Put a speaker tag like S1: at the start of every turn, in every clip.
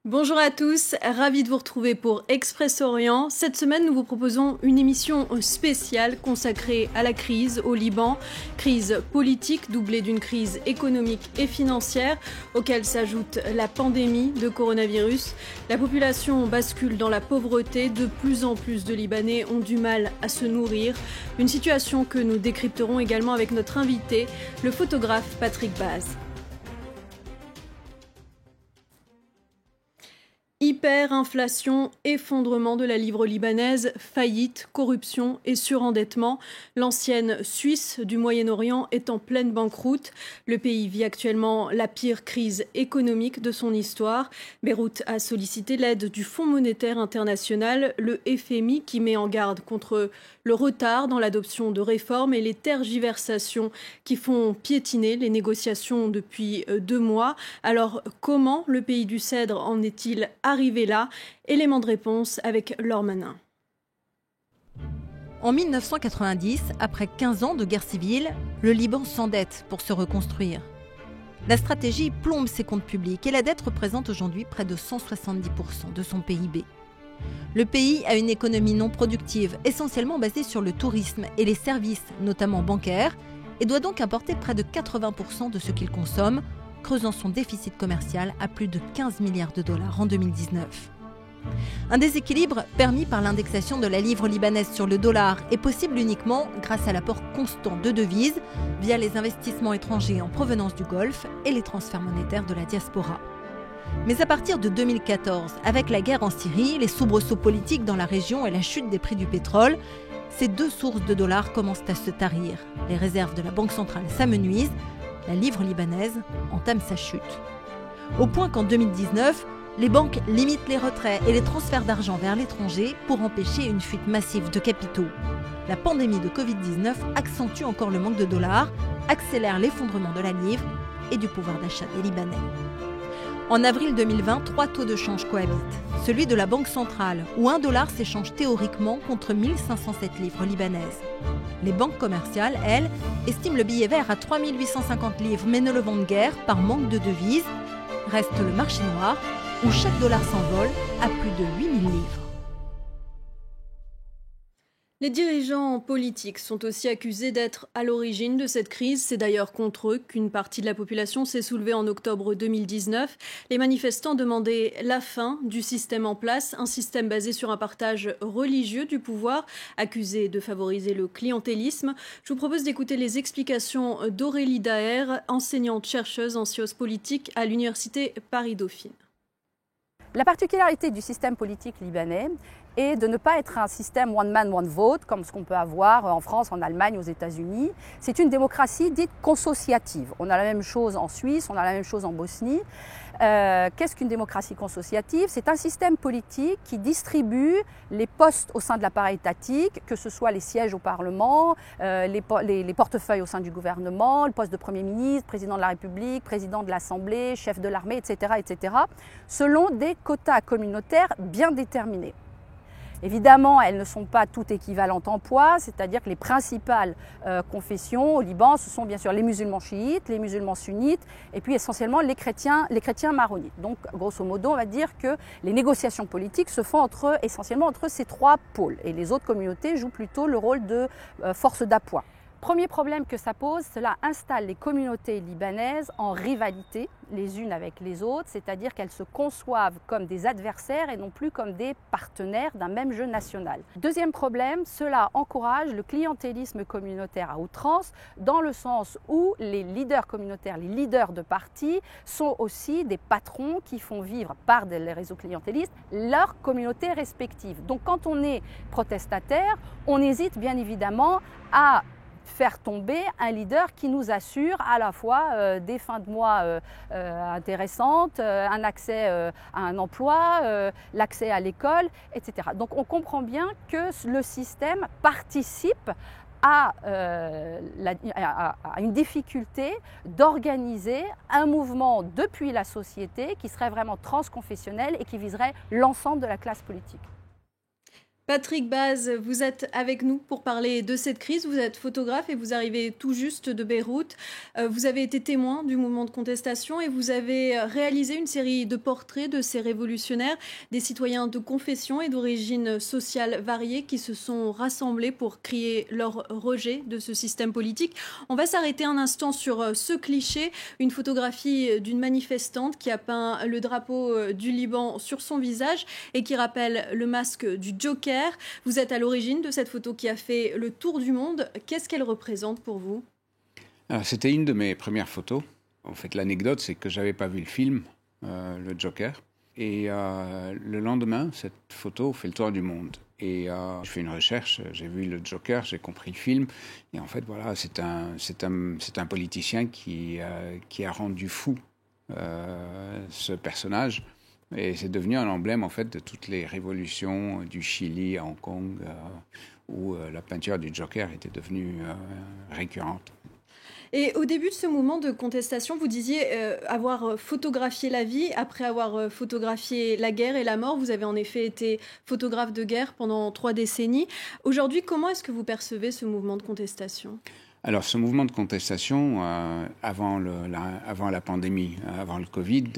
S1: Bonjour à tous, ravi de vous retrouver pour Express Orient. Cette semaine, nous vous proposons une émission spéciale consacrée à la crise au Liban. Crise politique doublée d'une crise économique et financière, auquel s'ajoute la pandémie de coronavirus. La population bascule dans la pauvreté, de plus en plus de Libanais ont du mal à se nourrir. Une situation que nous décrypterons également avec notre invité, le photographe Patrick Baz. Hyperinflation, effondrement de la livre libanaise, faillite, corruption et surendettement. L'ancienne Suisse du Moyen-Orient est en pleine banqueroute. Le pays vit actuellement la pire crise économique de son histoire. Beyrouth a sollicité l'aide du Fonds monétaire international, le FMI, qui met en garde contre le retard dans l'adoption de réformes et les tergiversations qui font piétiner les négociations depuis 2 mois. Alors, comment le pays du Cèdre en est-il arrivé là? Élément de réponse avec Laure Manin.
S2: En 1990, après 15 ans de guerre civile, le Liban s'endette pour se reconstruire. La stratégie plombe ses comptes publics et la dette représente aujourd'hui près de 170% de son PIB. Le pays a une économie non productive, essentiellement basée sur le tourisme et les services, notamment bancaires, et doit donc importer près de 80% de ce qu'il consomme, creusant son déficit commercial à plus de 15 milliards de dollars en 2019. Un déséquilibre permis par l'indexation de la livre libanaise sur le dollar est possible uniquement grâce à l'apport constant de devises via les investissements étrangers en provenance du Golfe et les transferts monétaires de la diaspora. Mais à partir de 2014, avec la guerre en Syrie, les soubresauts politiques dans la région et la chute des prix du pétrole, ces deux sources de dollars commencent à se tarir. Les réserves de la Banque centrale s'amenuisent, la livre libanaise entame sa chute. Au point qu'en 2019, les banques limitent les retraits et les transferts d'argent vers l'étranger pour empêcher une fuite massive de capitaux. La pandémie de Covid-19 accentue encore le manque de dollars, accélère l'effondrement de la livre et du pouvoir d'achat des Libanais. En avril 2020, 3 taux de change cohabitent. Celui de la Banque centrale, où $1 s'échange théoriquement contre 1507 livres libanaises. Les banques commerciales, elles, estiment le billet vert à 3850 livres, mais ne le vendent guère par manque de devises. Reste le marché noir, où chaque dollar s'envole à plus de 8000 livres.
S1: Les dirigeants politiques sont aussi accusés d'être à l'origine de cette crise. C'est d'ailleurs contre eux qu'une partie de la population s'est soulevée en octobre 2019. Les manifestants demandaient la fin du système en place, un système basé sur un partage religieux du pouvoir, accusé de favoriser le clientélisme. Je vous propose d'écouter les explications d'Aurélie Daher, enseignante-chercheuse en sciences politiques à l'université Paris-Dauphine.
S3: La particularité du système politique libanais est de ne pas être un système one man, one vote, comme ce qu'on peut avoir en France, en Allemagne, aux États-Unis. C'est une démocratie dite consociative. On a la même chose en Suisse, on a la même chose en Bosnie. Qu'est-ce qu'une démocratie consociative? C'est un système politique qui distribue les postes au sein de l'appareil étatique, que ce soit les sièges au Parlement, les portefeuilles au sein du gouvernement, le poste de Premier ministre, président de la République, président de l'Assemblée, chef de l'armée, etc., selon des quotas communautaires bien déterminés. Évidemment, elles ne sont pas toutes équivalentes en poids, c'est-à-dire que les principales confessions au Liban, ce sont bien sûr les musulmans chiites, les musulmans sunnites et puis essentiellement les chrétiens maronites. Donc, grosso modo, on va dire que les négociations politiques se font essentiellement entre ces 3 pôles et les autres communautés jouent plutôt le rôle de force d'appoint. Premier problème que ça pose, cela installe les communautés libanaises en rivalité les unes avec les autres, c'est-à-dire qu'elles se conçoivent comme des adversaires et non plus comme des partenaires d'un même jeu national. Deuxième problème, cela encourage le clientélisme communautaire à outrance, dans le sens où les leaders communautaires, les leaders de partis, sont aussi des patrons qui font vivre par des réseaux clientélistes leurs communautés respectives. Donc quand on est protestataire, on hésite bien évidemment à faire tomber un leader qui nous assure à la fois des fins de mois intéressantes, un accès à un emploi, l'accès à l'école, etc. Donc on comprend bien que le système participe à une difficulté d'organiser un mouvement depuis la société qui serait vraiment transconfessionnel et qui viserait l'ensemble de la classe politique.
S1: Patrick Baz, vous êtes avec nous pour parler de cette crise. Vous êtes photographe et vous arrivez tout juste de Beyrouth. Vous avez été témoin du mouvement de contestation et vous avez réalisé une série de portraits de ces révolutionnaires, des citoyens de confession et d'origine sociale variée qui se sont rassemblés pour crier leur rejet de ce système politique. On va s'arrêter un instant sur ce cliché, une photographie d'une manifestante qui a peint le drapeau du Liban sur son visage et qui rappelle le masque du Joker. Vous êtes à l'origine de cette photo qui a fait le tour du monde. Qu'est-ce qu'elle représente pour vous ?
S4: Alors, c'était une de mes premières photos. En fait, l'anecdote, c'est que je n'avais pas vu le film, le Joker. Et le lendemain, cette photo fait le tour du monde. Et je fais une recherche, j'ai vu le Joker, j'ai compris le film. Et en fait, voilà, c'est un politicien qui a rendu fou ce personnage. Et c'est devenu un emblème en fait de toutes les révolutions du Chili à Hong Kong où la peinture du Joker était devenue récurrente.
S1: Et au début de ce mouvement de contestation, vous disiez avoir photographié la vie après avoir photographié la guerre et la mort. Vous avez en effet été photographe de guerre pendant 3 décennies. Aujourd'hui, comment est-ce que vous percevez ce mouvement de contestation ?
S4: Alors, ce mouvement de contestation, avant la pandémie, avant le Covid,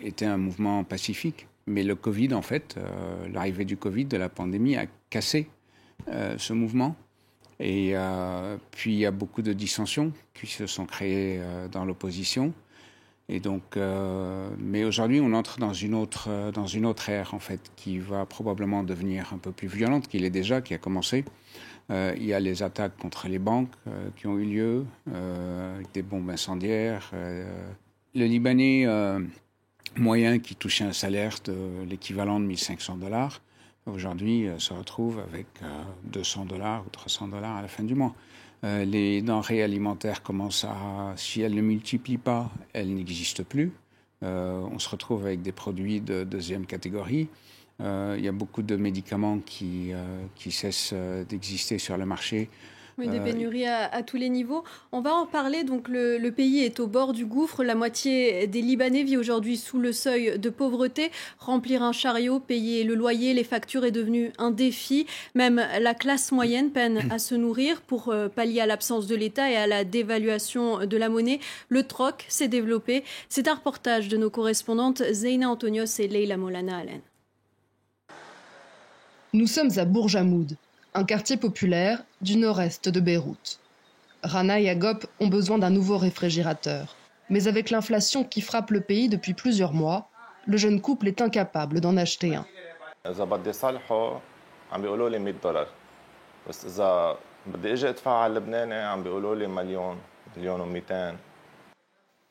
S4: était un mouvement pacifique. Mais le Covid, en fait, l'arrivée du Covid, de la pandémie, a cassé ce mouvement. Et puis, il y a beaucoup de dissensions qui se sont créées dans l'opposition. Et donc, mais aujourd'hui, on entre dans une autre ère, en fait, qui va probablement devenir un peu plus violente, qui a commencé. Il y a les attaques contre les banques qui ont eu lieu, avec des bombes incendiaires. Le Libanais moyen qui touchait un salaire de l'équivalent de $1 500, aujourd'hui se retrouve avec $200 ou $300 à la fin du mois. Les denrées alimentaires si elles ne multiplient pas, elles n'existent plus. On se retrouve avec des produits de deuxième catégorie. Il y a beaucoup de médicaments qui cessent d'exister sur le marché.
S1: Oui, des pénuries à tous les niveaux. On va en parler. Donc, le pays est au bord du gouffre. La moitié des Libanais vit aujourd'hui sous le seuil de pauvreté. Remplir un chariot, payer le loyer, les factures est devenu un défi. Même la classe moyenne peine à se nourrir. Pour pallier à l'absence de l'État et à la dévaluation de la monnaie, le troc s'est développé. C'est un reportage de nos correspondantes Zeina Antonios et Leila Molana Allen.
S5: Nous sommes à Bourj Hamoud, un quartier populaire du nord-est de Beyrouth. Rana et Agop ont besoin d'un nouveau réfrigérateur. Mais avec l'inflation qui frappe le pays depuis plusieurs mois, le jeune couple est incapable d'en acheter un.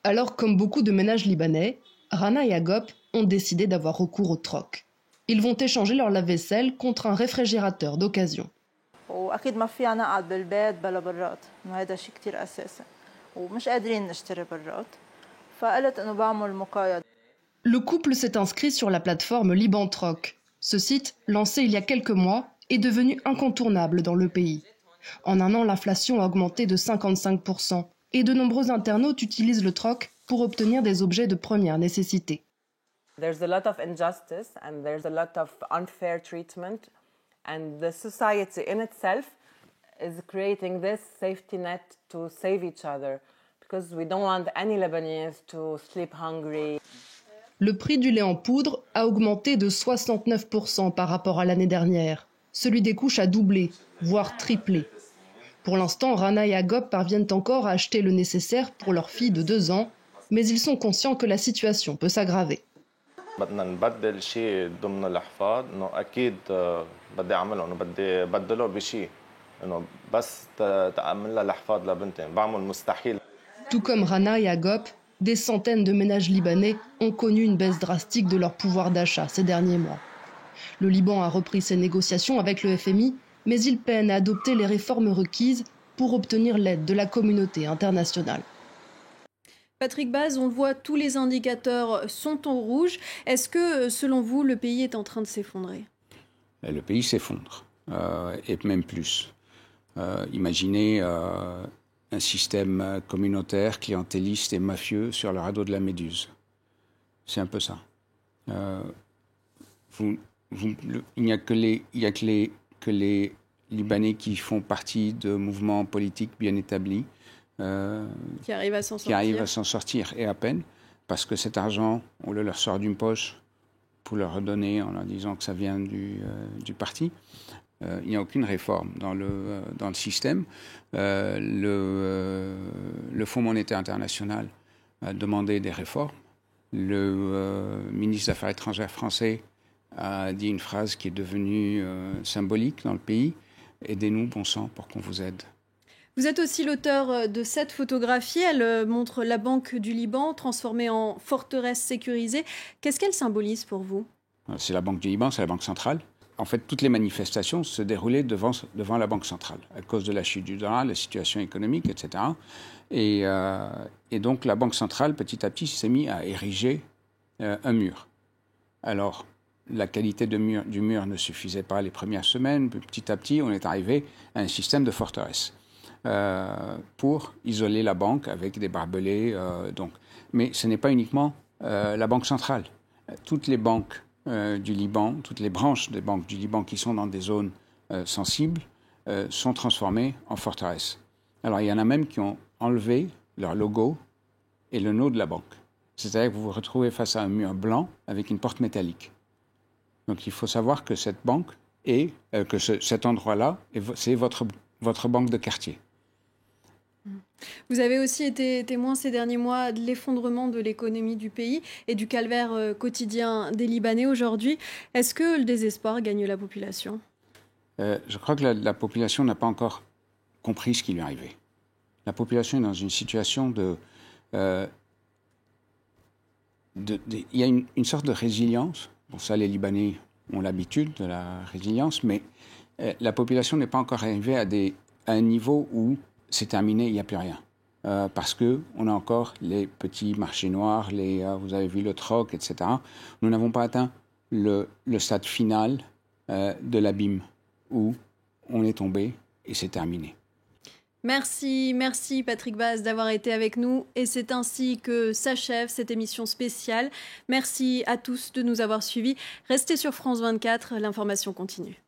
S5: Alors, comme beaucoup de ménages libanais, Rana et Agop ont décidé d'avoir recours au troc. Ils vont échanger leur lave-vaisselle contre un réfrigérateur d'occasion. Le couple s'est inscrit sur la plateforme Libantroc. Ce site, lancé il y a quelques mois, est devenu incontournable dans le pays. En un an, l'inflation a augmenté de 55% et de nombreux internautes utilisent le troc pour obtenir des objets de première nécessité.
S6: There's a lot of injustice and there's a lot of unfair treatment, and the society in itself is creating this safety net to save each other because we don't want any Lebanese to sleep hungry.
S5: Le prix du lait en poudre a augmenté de 69% par rapport à l'année dernière. Celui des couches a doublé, voire triplé. Pour l'instant, Rana et Agop parviennent encore à acheter le nécessaire pour leur fille de 2 ans, mais ils sont conscients que la situation peut s'aggraver.
S7: بدنا نبدل شيء ضمن الحفاض انه اكيد بدي اعمله انه بدي بدله بشيء انه بس تعمل لها الحفاض لبنتي بعمل مستحيل.
S5: Tout comme Rana et Agop, des centaines de ménages libanais ont connu une baisse drastique de leur pouvoir d'achat ces derniers mois. Le Liban a repris ses négociations avec le FMI, mais il peine à adopter les réformes requises pour obtenir l'aide de la communauté internationale.
S1: Patrick Baz, on le voit, tous les indicateurs sont en rouge. Est-ce que, selon vous, le pays est en train de s'effondrer ?
S4: Le pays s'effondre, et même plus. Imaginez un système communautaire, clientéliste et mafieux sur le radeau de la Méduse. C'est un peu ça. Vous il n'y a que les Libanais qui font partie de mouvements politiques bien établis
S1: qui arrivent à s'en
S4: sortir, et à peine, parce que cet argent, on le leur sort d'une poche pour leur redonner en leur disant que ça vient du parti. Il n'y a aucune réforme dans le système. Le Fonds monétaire international a demandé des réformes. Le ministre des Affaires étrangères français a dit une phrase qui est devenue symbolique dans le pays. Aidez-nous, bon sang, pour qu'on vous aide.
S1: Vous êtes aussi l'auteur de cette photographie. Elle montre la Banque du Liban transformée en forteresse sécurisée. Qu'est-ce qu'elle symbolise pour vous ?
S4: C'est la Banque du Liban, c'est la Banque centrale. En fait, toutes les manifestations se déroulaient devant la Banque centrale, à cause de la chute du dollar, la situation économique, etc. Et donc, la Banque centrale, petit à petit, s'est mise à ériger un mur. Alors, la qualité du mur ne suffisait pas les premières semaines. Petit à petit, on est arrivé à un système de forteresse pour isoler la banque avec des barbelés. Mais ce n'est pas uniquement la Banque centrale. Toutes les banques du Liban, toutes les branches des banques du Liban qui sont dans des zones sensibles sont transformées en forteresses. Alors, il y en a même qui ont enlevé leur logo et le nom de la banque. C'est-à-dire que vous vous retrouvez face à un mur blanc avec une porte métallique. Donc, il faut savoir que cette banque cet endroit-là, c'est votre banque de quartier.
S1: Vous avez aussi été témoin ces derniers mois de l'effondrement de l'économie du pays et du calvaire quotidien des Libanais aujourd'hui. Est-ce que le désespoir gagne la population ?
S4: Je crois que la population n'a pas encore compris ce qui lui arrivait. La population est dans une situation il y a une sorte de résilience. Bon, ça, les Libanais ont l'habitude de la résilience, mais la population n'est pas encore arrivée à un niveau où c'est terminé, il n'y a plus rien. Parce qu'on a encore les petits marchés noirs, vous avez vu le troc, etc. Nous n'avons pas atteint le stade final de l'abîme où on est tombé et c'est terminé.
S1: Merci Patrick Baz d'avoir été avec nous et c'est ainsi que s'achève cette émission spéciale. Merci à tous de nous avoir suivis. Restez sur France 24, l'information continue.